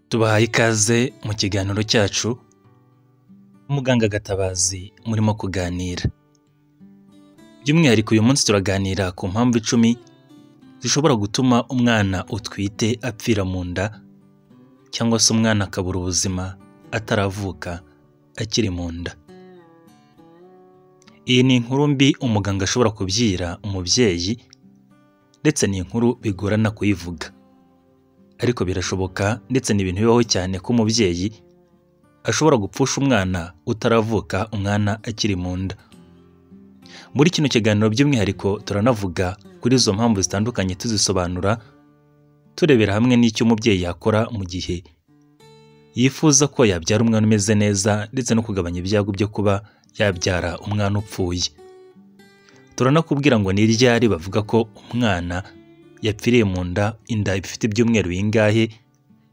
Tubahaye ikaze mu kiganiro cyacu, Muganga Gatabazi murimo kuganira. By'umwihariko uyu munsi turaganira ku mpamvu 10 zishobora gutuma umwana utwite apfira mu nda cyangwa se umwana akabura ubuzima ataravuka akiri mu nda. Iyi ni inkuru mbi umuganga ashobora kubyira umubyeyi ndetse ni inkuru bigorana kuyivuga. Ariko birashoboka ndetse ni ibintu bibaho cyane ko umubyeyi ashobora gupfusha umwana utaravuka, umwana akiri mu nda. Muri kino kiganiro by'umwihariko turanavuga kuri izo mpamvu zitandukanye, tuzisobanura turebera hamwe n'icyo umubyeyi yakora mu gihe yifuza ko yabyara umwana umeze neza ndetse no kugabanya ibyago byo kuba yabyara umwana upfuye. Turanakubwira ngo ni ryari bavuga ko umwana yapfiriye mu nda, inda ifite ibyumweru bingahe,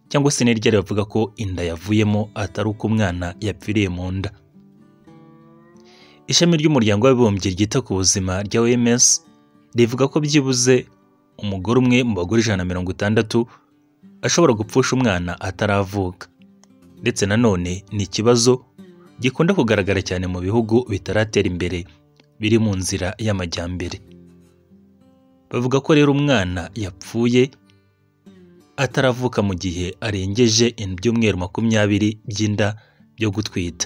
cyangwa se ni ryari bavuga ko inda yavuyemo atari uko umwana yapfiriye mu nda. Ishami ry'umuryango w'abibumbye ryita ku buzima rya OMS rivuga ko byibuze umugore umwe mu bagore 160 ashobora gupfusha umwana ataravuka. Ndetse nanone ni ikibazo gikunda kugaragara cyane mu bihugu bitaratera imbere biri mu nzira y'amajyambere. Bavuga ko rero umwana yapfuye ataravuka mu gihe arengeje ibyumweru 20 by'inda byo gutwita.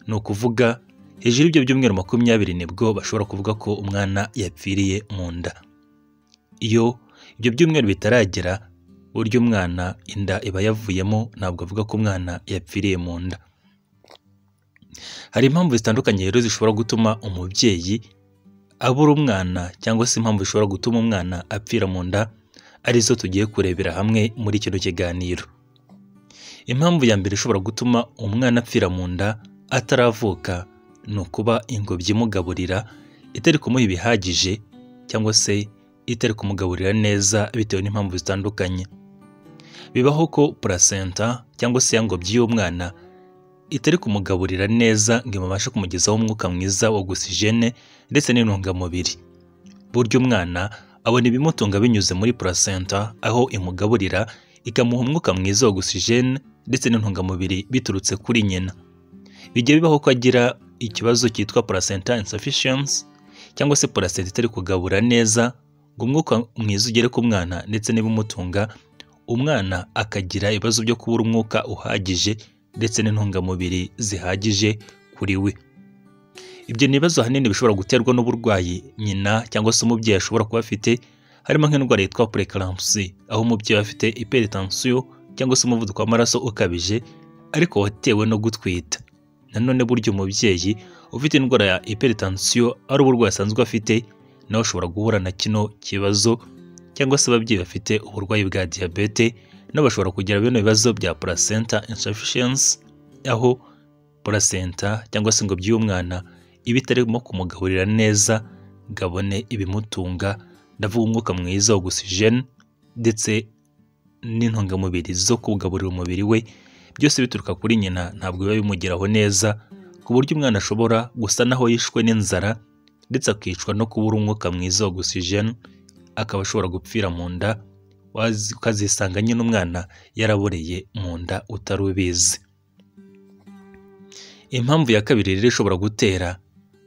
Ni ukuvuga hejuru y'ibyo byumweru 20 nibwo bashobora kuvuga ko umwana yapfiriye mu nda. Iyo ibyo byumweru bitaragera, buryo umwana inda iba yavuyemo, ntabwo avuga ko umwana yapfiriye mu nda. Hari impamvu zitandukanye rero zishobora gutuma umubyeyi abura umwana, cyangwa se impamvu zishobora gutuma umwana apfira mu nda, arizo tugiye kurebera hamwe muri kino kiganiro. Impamvu ya mbere ishobora gutuma umwana apfira mu nda ataravuka ni ukuba ingobyi imugaburira itari kumuha ibihagije, cyangwa se itari kumugaburira neza bitewe n'impamvu zitandukanye. Bibaho ko placenta cyangwa se ya ngobyi y'umwana itari kumugaburira neza ngo imubashe kumugezaho umwuka mwiza wa oxygene ndetse n'intungamubiri. Buryo umwana abona ibimutunga binyuze muri placenta, aho imugaburira ikamuha umwuka mwiza wa oxygene ndetse n'intungamubiri biturutse kuri nyina. Bijya bibaho ko agira ikibazo cyitwa placenta insufficiency, cyangwa se placenta itari kugabura neza ngo umwuka mwiza ugere ku mwana ndetse n'ibimutunga, umwana akagira ibibazo byo kubura umwuka uhagije ndetse n'intungamubiri zihagije kuri we. Ibyo ni ibibazo ahanini bishobora guterwa n'uburwayi nyina cyangwa se umubyeyi ashobora kuba afite, harimo nk'indwara yitwa preeclampsia, aho umubyeyi afite hypertension cyangwa se umuvuduko w'amaraso ukabije ariko watewe no gutwita. Nanone buryo umubyeyi ufite indwara ya hypertension ari uburwayi asanzwe afite, nawe ashobora guhura na kino kibazo, cyangwa se ababyeyi bafite uburwayi bwa diabete nabo bashobora kugira bino bibazo bya placenta insufficiency, aho placenta cyangwa se ingobyi y'umwana iba itarimo kumugaburira neza ngo abone ibimutunga, ndavuga umwuka mwiza wa oxygene ndetse n'intungamubiri zo kugaburira umubiri we. Byose bituruka kuri nyina, ntabwo biba bimugeraho neza, ku buryo umwana ashobora gusa naho yishwe n'inzara ndetse akicwa no kubura umwuka mwiza wa oxygene, akaba ashobora gupfira mu nda, ukazisanga nyine umwana yaraboreye mu nda utari ubizi. Impamvu ya kabiri rero ishobora gutera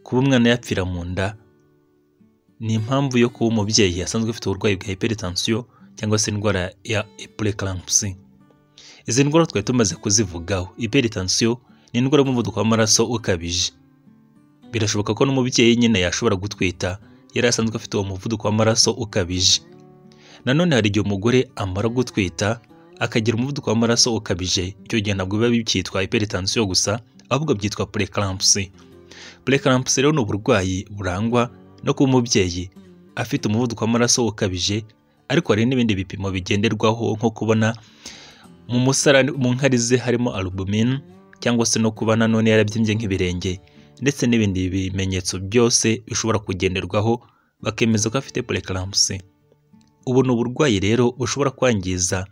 kuba umwana yapfira mu nda ni impamvu yo kuba umubyeyi asanzwe afite uburwayi bwa hypertension cyangwa se indwara ya preeclampsia. Izi ndwara twari tumaze kuzivugaho. Hypertension ni indwara y'umuvuduko w'amaraso ukabije. Birashoboka ko n'umubyeyi nyine yashobora gutwita yari asanzwe afite uwo muvuduko w'amaraso ukabije. Nanone hari igihe umugore amara gutwita akagira umuvuduko w'amaraso ukabije, icyo gihe ntabwo biba byitwa hypertension gusa, ahubwo byitwa preeclampsia. Preeclampsia rero ni uburwayi burangwa no kuba umubyeyi afite umuvuduko w'amaraso ukabije, ariko hari n'ibindi bipimo bigenderwaho nko kubona mu musarani mu nkari ze harimo albumin, cyangwa se no kuba nanone yarabyimbye nk'ibirenge, ndetse n'ibindi bimenyetso byose bishobora kugenderwaho bakemeza ko afite preeclampsia. Ubu ni uburwayi rero bushobora kwangiza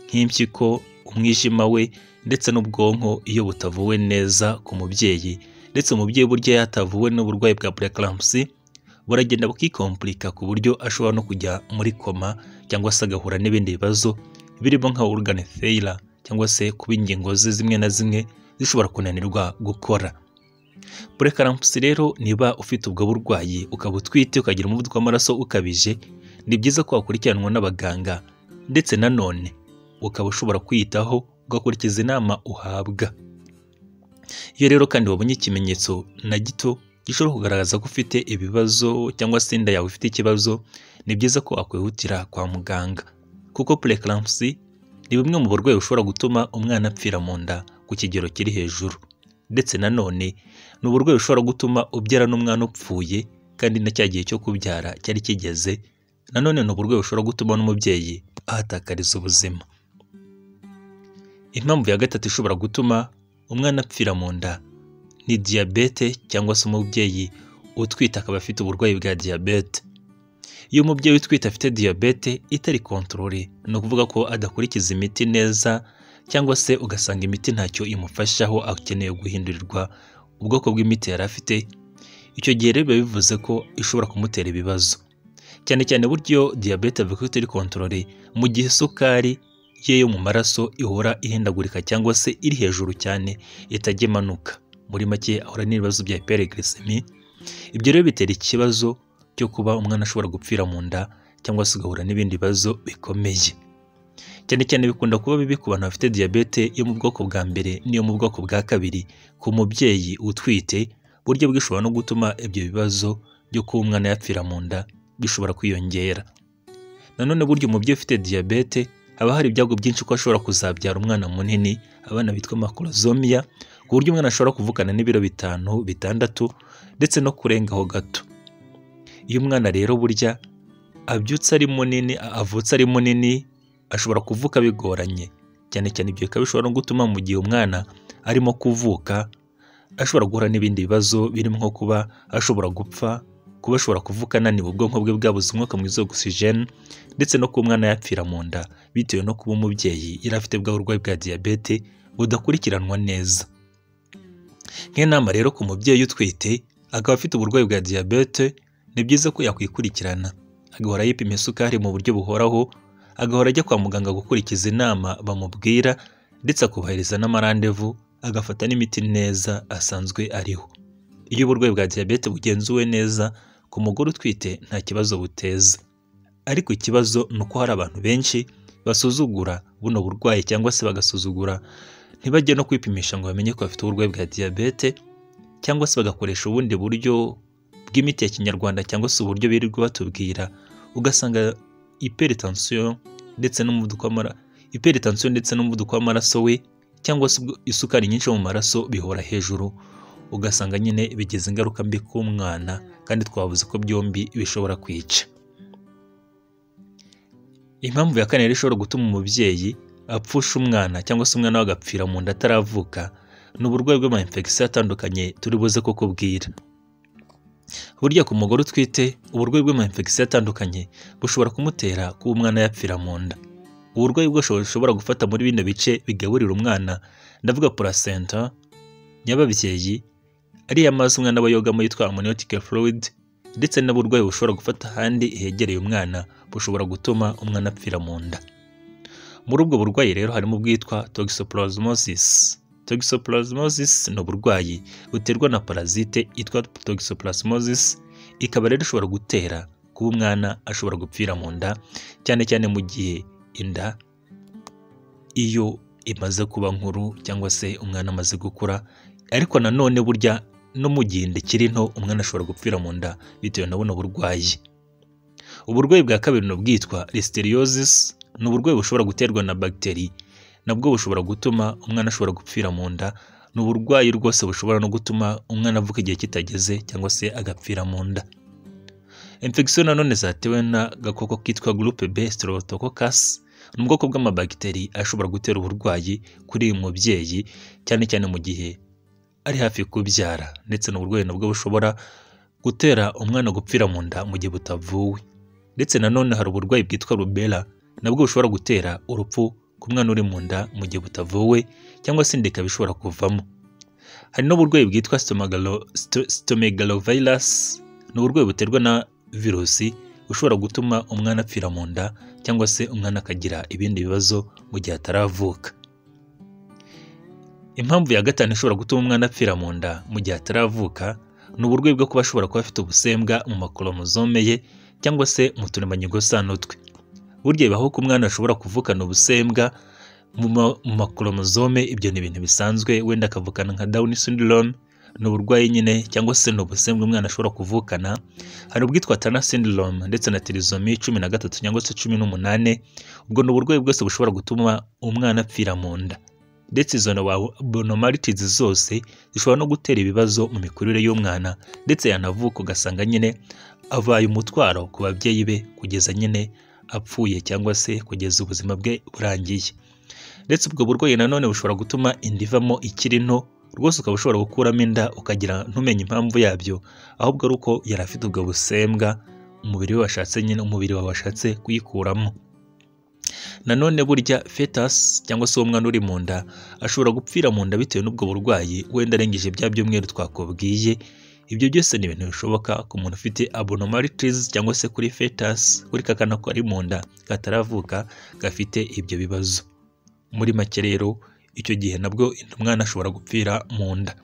nk'impyiko, umwijima we ndetse n'ubwonko iyo butavuwe neza ku mubyeyi. Ndetse umubyeyi burya yatavuwe n'uburwayi bwa preeclampsia buragenda bukikomplika ku buryo ashobora no kujya muri koma cyangwa se agahura n'ibindi bibazo birimo nka organ failure cyangwa se kuba ingingo ze zimwe na zimwe zishobora kunanirwa gukora. Preeclampsia rero niba ufite ubwo burwayi ukaba utwite ukagira umuvuduko w'amaraso ukabije, ni byiza ko wakurikiranwa n'abaganga ndetse nanone ukaba ushobora kwiyitaho ugakurikiza inama uhabwa. Iyo rero kandi wabonye ikimenyetso na gito gishobora kugaragaza ko ufite ibibazo cyangwa se inda yawe ifite ikibazo, ni byiza ko wakwihutira kwa muganga, kuko preeclampsia ni bumwe mu burwayi bushobora gutuma umwana apfira mu nda ku kigero kiri hejuru, ndetse nanone ni uburwayi bushobora gutuma ubyara n'umwana upfuye kandi na cya gihe cyo kubyara cyari kigeze. Nanone ni uburwayi bushobora gutuma n'umubyeyi ahatakariza ubuzima. Impamvu ya gatatu ishobora gutuma umwana apfira mu nda ni diyabete, cyangwa se umubyeyi utwite akaba afite uburwayi bwa diyabete. Iyo umubyeyi utwite afite diyabete itari kontorore, ni ukuvuga ko adakurikiza imiti neza, cyangwa se ugasanga imiti ntacyo imufashaho, akeneye guhindurirwa ubwoko bw'imiti yari afite, icyo gihe rero biba bivuze ko ishobora kumutera ibibazo, cyane cyane buryo diyabete avuga ko itari kontorore mu gihe isukari ye yo mu maraso ihora ihindagurika cyangwa se iri hejuru cyane itajya imanuka. Muri make ahora n'ibibazo bya hyperglycemie. Ibyo rero bitera ikibazo cyo kuba umwana ashobora gupfira mu nda cyangwa se ugahura n'ibindi bibazo bikomeye. Cyane cyane bikunda kuba bibi ku bantu bafite diyabete yo mu bwoko bwa mbere n'iyo mu bwoko bwa kabiri. Ku mubyeyi utwite, buryo bwishobora no gutuma ibyo bibazo byo kuba umwana yapfira mu nda bishobora kwiyongera. Nanone buryo umubyeyi ufite diyabete haba hari ibyago byinshi ko ashobora kuzabyara umwana munini, abana bitwa macrosomia, ku buryo umwana ashobora kuvukana n'ibiro 5, 6 ndetse no kurengaho gato. Iyo umwana rero burya abyutse ari munini, avutse ari munini, ashobora kuvuka bigoranye. Cyane cyane ibyo bikaba bishobora no gutuma mu gihe umwana arimo kuvuka ashobora guhura n'ibindi bibazo birimo nko kuba ashobora gupfa, kuba ashobora kuvuka ananiwe, ubwonko bwe bwabuze umwuka mwiza w'oxygen, ndetse no kuba umwana yapfira mu nda bitewe no kuba umubyeyi yari afite bwa burwayi bwa diyabete budakurikiranwa neza. Nk'inama rero ku mubyeyi utwite akaba afite uburwayi bwa diyabete, ni byiza ko yakwikurikirana agahora yipima isukari mu buryo buhoraho, agahora ajya kwa muganga gukurikiza inama bamubwira, ndetse akubahiriza n'amarandevu, agafata n'imiti neza asanzwe ariho. Iyo uburwayi bwa diyabete bugenzuwe neza ku mugore utwite nta kibazo buteza, ariko ikibazo ni uko hari abantu benshi basuzugura buno burwayi, cyangwa se bagasuzugura ntibajye no kwipimisha ngo bamenye ko bafite uburwayi bwa diyabete, cyangwa se bagakoresha ubundi buryo bw'imiti ya kinyarwanda, cyangwa se uburyo birirwa batubwira, ugasanga hypertension ndetse n'umuvuduko w'amaraso we, cyangwa se isukari nyinshi mu maraso bihora hejuru, ugasanga nyine bigeze ingaruka mbi ku mwana, kandi twavuze ko byombi bishobora kwica. Impamvu ya kane ishobora gutuma umubyeyi apfusha umwana, cyangwa se umwana we agapfira mu nda ataravuka, ni uburwayi bw'ama-infection atandukanye turi buze kukubwira. Burya ku mugore utwite uburwayi bw'ama-infection atandukanye bushobora kumutera kuba umwana yapfira mu nda. Uburwayi bushobora gufata muri bino bice bigaburira umwana, ndavuga placenta, nyababyeyi, ariya mazi umwana aba yogamo yitwa amniotic fluid, ndetse n'uburwayi bushobora gufata ahandi hegereye umwana bushobora gutuma umwana apfira mu nda. Muri ubwo burwayi rero harimo ubwitwa toxoplasmosis. Toxoplasmosis ni uburwayi buterwa na parasite yitwa toxoplasmosis, ikaba rero ishobora gutera kuba umwana ashobora gupfira mu nda, cyane cyane mu gihe inda iyo imaze kuba nkuru, cyangwa se umwana amaze gukura. Ariko nanone burya no mu gihe inda ikiri nto umwana ashobora gupfira mu nda bitewe na buno burwayi. Uburwayi bwa kabiri ni ubwitwa listeriosis, ni uburwayi bushobora guterwa na bagiteri, nabwo bushobora gutuma umwana ashobora gupfira mu nda. Ni uburwayi rwose bushobora no gutuma umwana avuka igihe kitageze, cyangwa se agapfira mu nda. Infection nanone zatewe n'agakoko kitwa groupe B Streptococcus, ni ubwoko bw'amabagiteri ashobora gutera uburwayi kuri uyu mubyeyi, cyane cyane mu gihe ari hafi kubyara, ndetse n'uburwayi nabwo bushobora gutera umwana gupfira mu nda mu gihe butavuwe. Ndetse nanone hari uburwayi bwitwa rubella, nabwo bushobora gutera urupfu ku mwana uri mu nda mu gihe butavuwe, cyangwa se inda ikaba ishobora kuvamo. Hari n'uburwayi bwitwa cytomegalovirus, ni uburwayi buterwa na virusi bushobora gutuma umwana apfira mu nda, cyangwa se umwana akagira ibindi bibazo mu gihe ataravuka. Impamvu ya gatanu ishobora gutuma umwana apfira mu nda mu gihe ataravuka ni uburwayi bwo kuba ashobora kuba afite ubusembwa mu makoromozome ye cyangwa se mu turemangingo twe. Burya bibaho ko umwana ashobora kuvukana ubusembwa mu makoromozome, ibyo ni ibintu bisanzwe, wenda akavukana nka Down syndrome, ni uburwayi nyine cyangwa se ni ubusembwa umwana ashobora kuvukana. Hari ubwitwa Turner syndrome ndetse na trisomy 13 cyangwa se 18, ubwo ni uburwayi bwose bushobora gutuma umwana apfira mu nda. Ndetse izo abnormalities zose zishobora no gutera ibibazo mu mikurire y'umwana, ndetse yanavuka ugasanga nyine abaye umutwaro ku babyeyi be kugeza nyine apfuye cyangwa se kugeza ubuzima bwe burangiye. Ndetse ubwo burwayi nanone bushobora gutuma inda ivamo ikiri nto, rwose ukaba ushobora gukuramo inda ukagira ntumenye impamvu yabyo, ahubwo ari uko yari afite ubwo busembwa umubiri wawe washatse kuyikuramo. Nanone burya fetus cyangwa se umwana uri mu nda ashobora gupfira mu nda bitewe n'ubwo burwayi, wenda arengeje bya byumweru twakubwiye. Ibyo byose ni ibintu bishoboka ku muntu ufite abnormalities cyangwa se kuri fetus, kuri kakana ko ari mu nda kataravuka gafite ibyo bibazo. Muri make rero icyo gihe nabwo umwana ashobora gupfira mu nda.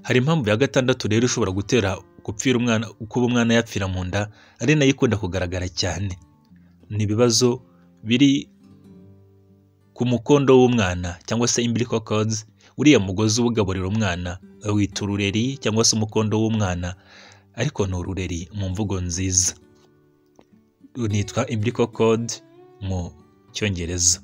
Hari impamvu ya gatandatu rero ishobora gutera gupfira umwana, kuba umwana yapfira mu nda, ari nayo ikunda kugaragara cyane. Ni ibibazo biri ku mukondo w'umwana cyangwa se umbilical cords, uriya mugozi ugaburira umwana wita urureri cyangwa se umukondo w'umwana, ariko ni urureri mu mvugo nziza, unitwa umbilical cord mu Cyongereza.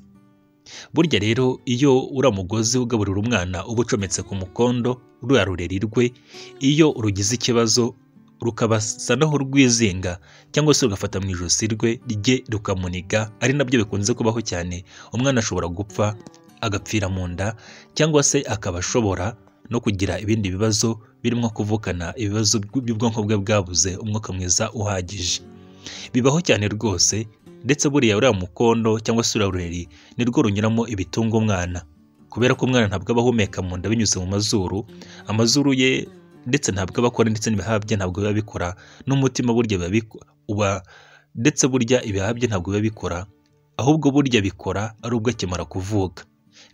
Burya rero iyo uriya mugozi ugaburira umwana uba ucometse ku mukondo, ruriya rureri rwe, iyo rugize ikibazo rukabasa naho rwizinga cyangwa se rugafata mu ijosi rye rukamuniga, ari nabyo bikunze kubaho cyane, umwana ashobora gupfa agapfira mu nda, cyangwa se akaba ashobora no kugira ibindi bibazo birimo kuvukana ibibazo by'ubwonko bwe bwabuze umwuka mwiza uhagije. Bibaho cyane rwose. Ndetse buriya uriya mukondo cyangwa se uriya rureri nirwo runyuramo ibitunga umwana, kubera ko umwana ntabwo aba ahumeka mu nda binyuze mu mazuru, amazuru ye ndetse ntabwo aba akora, ndetse n'ibihaha bye ntabwo biba bikora, n'umutima burya ndetse burya ibihaha bye ntabwo biba bikora, ahubwo burya bikora ari ubwo akimara kuvuka.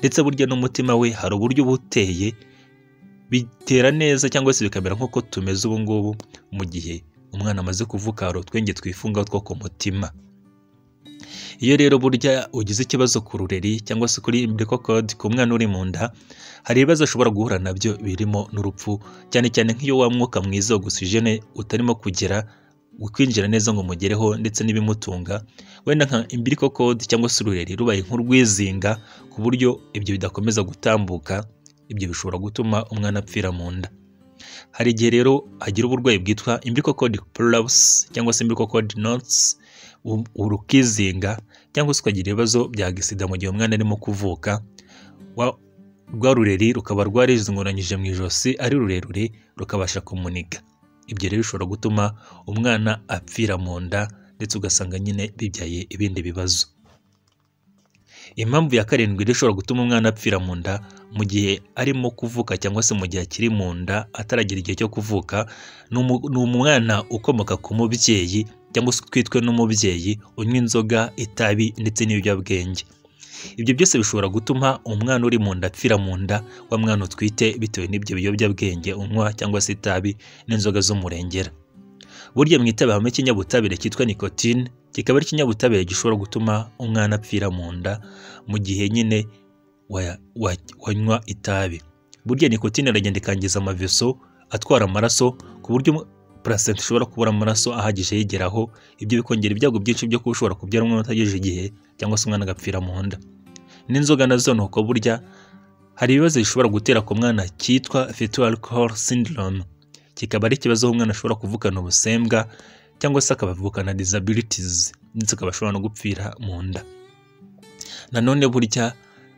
Ndetse burya n'umutima we hari uburyo uba uteye, bitera neza cyangwa se bikamera nk'uko tumeze ubu ngubu mu gihe umwana amaze kuvuka, hari utwenge twifunga two ku mutima. Iyo rero burya ugize ikibazo ku rureri cyangwa se kuri umbilical cord ku mwana uri mu nda, hari ibibazo ashobora guhura nabyo birimo n'urupfu, cyane cyane nk'iyo wa mwuka mwiza oxygene utarimo kugera kwinjira neza ngo mugereho, ndetse n'ibimutunga, wenda nka umbilical cord cyangwa se urureri rubaye nk'urwizinga ku buryo ibyo bidakomeza gutambuka, ibyo bishobora gutuma umwana apfira mu nda. Hari igihe rero agira uburwayi bwitwa umbilical cord prolapse cyangwa se umbilical cord knots, urukizinga, cyangwa se ukagira ibibazo bya gisida mu gihe umwana arimo kuvuka, rwa rureri rukaba rwarizunguranyije mu ijosi ari rurerure rukabasha kumuniga. Ibyo rero bishobora gutuma umwana apfira mu nda, ndetse ugasanga nyine bibyaye ibindi bibazo. Impamvu ya karindwi ishobora gutuma umwana apfira mu nda mu gihe arimo kuvuka cyangwa se mu gihe akiri mu nda ataragira igihe cyo kuvuka, ni umwana ukomoka ku mubyeyi cyangwa se utwitwe n'umubyeyi unywa inzoga, itabi ndetse n'ibiyobyabwenge. Ibyo byose bishobora gutuma umwana uri mu nda apfira mu nda, wa mwana utwite, bitewe n'ibyo biyobyabwenge unywa cyangwa se itabi n'inzoga z'umurengera. Burya mu itabi habamo ikinyabutabire cyitwa nicotine, kikaba ari ikinyabutabire gishobora gutuma umwana apfira mu nda mu gihe nyine wanywa itabi. Burya nicotine iragenda ikangiza amaveso atwara amaraso, ku buryo placenta ishobora kubura amaraso ahagije yigeraho, ibyo bikongera ibyago byinshi byo kuba ushobora kubyara umwana utagejeje igihe cyangwa se umwana agapfira mu nda. N'inzoga nazo ni uko, burya hari ibibazo bishobora gutera ku mwana cyitwa fetal alcohol syndrome, kikaba ari ikibazo aho umwana ashobora kuvukana ubusembwa cyangwa se akavukana disabilities, ndetse akaba ashobora no gupfira mu nda. Nanone burya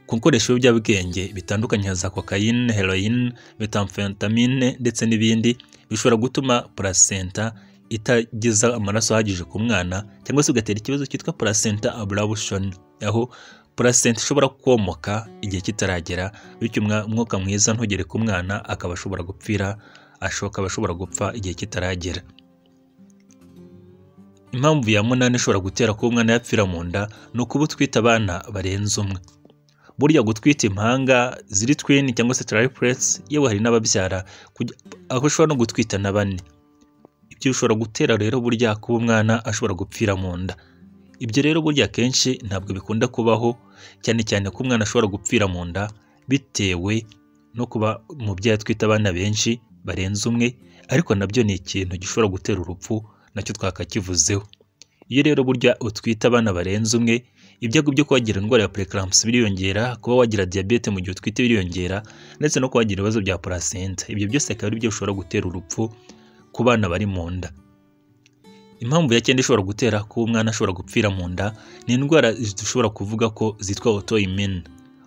ku gukoresha ibiyobyabwenge bitandukanye nka za cocaine, heroin, methamphetamine ndetse n'ibindi, bishobora gutuma placenta itageza amaraso ahagije ku mwana, cyangwa se ugatera ikibazo cyitwa placenta ablation, aho placenta ishobora komoka igihe kitaragera, bityo umwuka mwiza ntugere ku mwana, akaba ashobora gupfa igihe kitaragera. Impamvu ya munani ishobora gutera ko umwana yapfira mu nda ni ukuba utwite abana barenze umwe. burya gutwita impanga ziri twin cyangwa se triplets, yewe hari n'ababyara aho ushobora no gutwita na bane. Ibyo bishobora gutera rero burya kuba umwana ashobora gupfira mu nda. Ibyo rero burya kenshi ntabwo bikunda kubaho, cyane cyane ko umwana ashobora gupfira mu nda bitewe no kuba umubyeyi atwita abana benshi barenze umwe, ariko nabyo ni ikintu gishobora gutera urupfu, nacyo twakakivuzeho. Iyo rero burya utwita abana barenze umwe, ibyago byo kubagira indwara ya preeclampsia biriyongera, kuba wagira diabete mu gihe utwite biriyongera, ndetse no kubagira ibibazo bya placenta. Ibyo byose akaba ari byo bishobora gutera urupfu ku bana bari mu nda. Impamvu ya cyenda ishobora gutera kuba umwana ashobora gupfira mu nda ni indwara dushobora kuvuga ko zitwa autoimmune.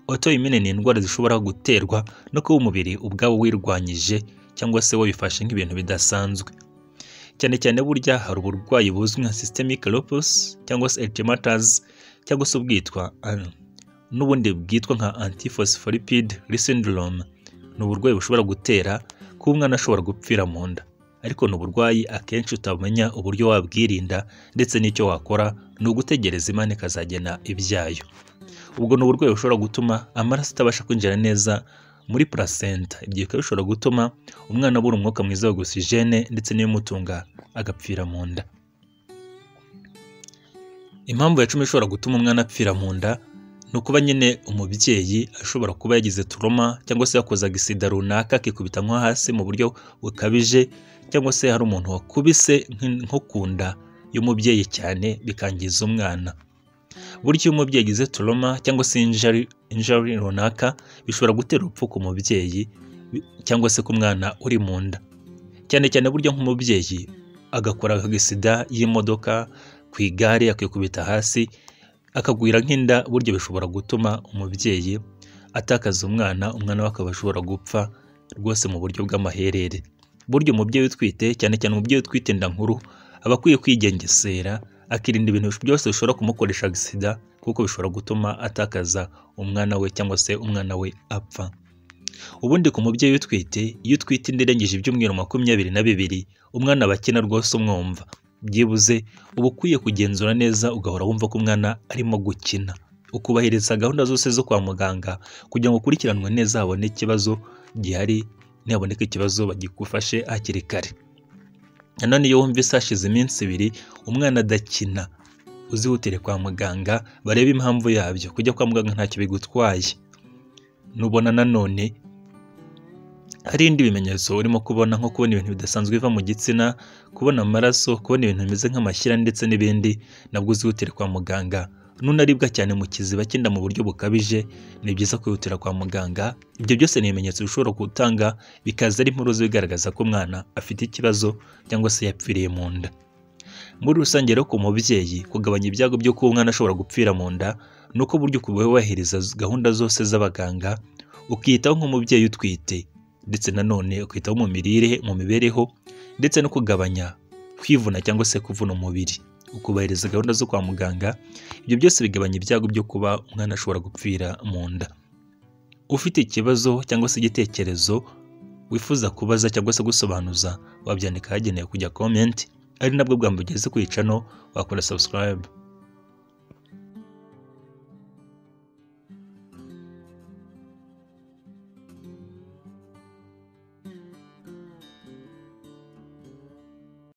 Autoimmune ni indwara zishobora guterwa no kuba umubiri ubwawo wirwanyije cyangwa se wabifashe nk'ibintu bidasanzwe. Cyane cyane burya hari uburwayi buzwi nka systemic lupus cyangwa se erythematous cyangwa se ubwitwa n'ubundi bwitwa nka antiphospholipid syndrome. Ni uburwayi bushobora gutera kuba umwana ashobora gupfira mu nda, ariko ni uburwayi akenshi utamenya uburyo wabwirinda ndetse n'icyo wakora, ni ugutegereza Imana ikazagena ibyayo. Ubwo ni uburwayi bushobora gutuma amaraso atabasha kwinjira neza muri placenta. Ibyo bikaba bishobora gutuma umwana abura umwuka mwiza wa oxygene ndetse n'ibimutunga agapfira mu nda. Impamvu ya 10 ishobora gutuma umwana apfira mu nda ni ukuba nyine umubyeyi ashobora kuba yagize trauma cyangwa se yakoze agisida runaka akikubita nko hasi mu buryo bukabije, cyangwa se hari umuntu wakubise nko ku nda y'umubyeyi cyane bikangiza umwana. Burya iyo umubyeyi agize trauma cyangwa se injury runaka, bishobora gutera urupfu ku mubyeyi cyangwa se ku mwana uri mu nda. Cyane cyane burya nk'umubyeyi agakora agisida y'imodoka ku igare akikubita hasi akagwira nk'inda, burya bishobora gutuma umubyeyi atakaza umwana we akaba ashobora gupfa rwose mu buryo bw'amaherere. Burya umubyeyi utwite, cyane cyane umubyeyi utwite inda nkuru, aba akwiye kwigengesera akirinda ibintu byose bishobora kumukoresha agisida, kuko bishobora gutuma atakaza umwana we cyangwa se umwana we apfa. Ubundi ku mubyeyi utwite, iyo utwite inda irengeje ibyumweru 22, umwana aba akina rwose umwumva. Byibuze uba ukwiye kugenzura neza ugahora wumva ko umwana arimo gukina, ukubahiriza gahunda zose zo kwa muganga kugira ngo ukurikiranwe neza, habone ikibazo gihari, niboneka ikibazo bagikufashe hakiri kare. Nanone iyo wumvise hashize iminsi 2 umwana adakina, uzihutire kwa muganga barebe impamvu yabyo. Kujya kwa muganga ntacyo bigutwaye. Nubona nanone hari indi bimenyetso urimo kubona, nko kubona ibintu bidasanzwe biva mu gitsina, kubona amaraso, kubona ibintu bimeze nk'amashyira ndetse n'ibindi, nabwo uzihutire kwa muganga. Nunaribwa cyane mu kiziba cy'inda mu buryo bukabije, ni byiza kwihutira kwa muganga. Ibyo byose ni ibimenyetso bishobora gutanga bikaza ari impuruza bigaragaza ko umwana afite ikibazo cyangwa se yapfiriye mu nda. Muri rusange rero ku mubyeyi, kugabanya ibyago byo kuba umwana ashobora gupfira mu nda ni uko buryo wubahiriza gahunda zose z'abaganga, ukiyitaho nk'umubyeyi utwite, ndetse nanone ukitaho mu mirire, mu mibereho, ndetse no kugabanya kwivuna cyangwa se kuvuna umubiri, ukubahiriza gahunda zo kwa muganga. Ibyo byose bigabanya ibyago byo kuba umwana ashobora gupfira mu nda. Ufite ikibazo cyangwa se igitekerezo wifuza kubaza cyangwa se gusobanuza, wabyandika hagenewe kujya comment, ari nabwo bwa mbere ugeze ku channel, wakora subscribe.